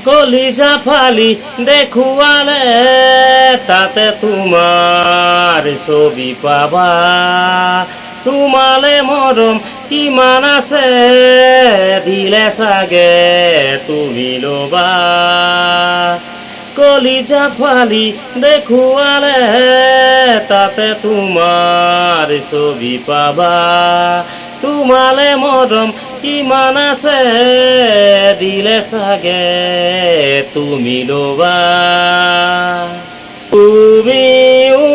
কলিজা ফালি দেখুয়ালে তাতে তোমার ছবি পাবা। তোমালে মরম কিমান আছে দিলে চাগে তুমি লবা। কলিজা ফালি দেখুৱালে তাতে তোমাৰ ছবি পাবা। তোমালে মৰম কিমান আছে দিলে চাগে তুমি ল'বা। তুমিও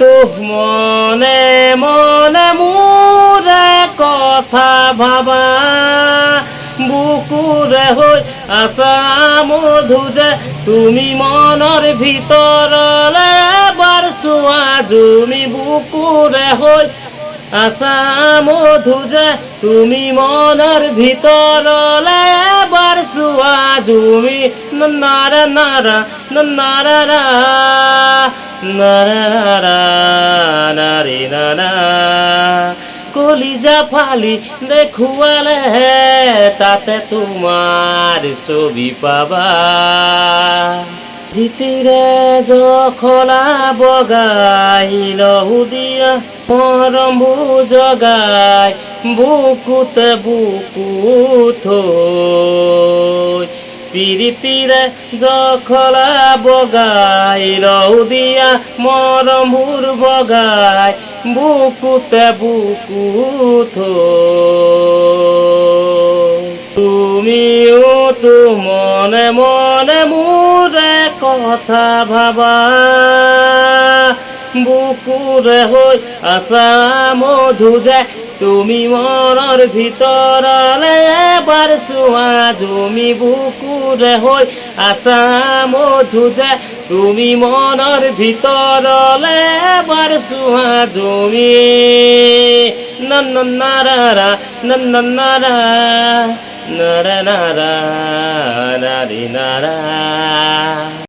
তো মনে মনে মোৰে কথা ভাবা। বুকুৰে হৈ আছা মধু যে তুমি মনৰ ভিতৰলে এবাৰ চোৱা জুমি। বুকুৰে হৈ আছা মধু যে তুমি মনৰ ভিতৰলে এবাৰ চোৱা জুমি। নাৰা নাৰা নাৰা নাৰা নাৰী নাৰা। কলিজা ফালি দেখুৱালে তাতে তোমাৰ ছবি পাবা। ভিতরে জখলা বগাই লহু দিয়া মৰম জগাই বুকুতে বুকু থৈ। পিৰিতিৰে জখলা বগাই লহু দিয়া মৰম বগাই বুকুতে বুকু থৈ। তুমিও তো মনে মনে মোৰে কথা ভাবা। বুকুৰে হৈ আছা মধু যে তুমি মনৰ ভিতৰলে এবাৰ চোৱা জুমি। বুকুৰে হৈ আছা মধু যে তুমি মনৰ ভিতৰলে এবাৰ চোৱা জুমি। নাৰা নাৰা নাৰা নাৰা নাৰী নাৰা।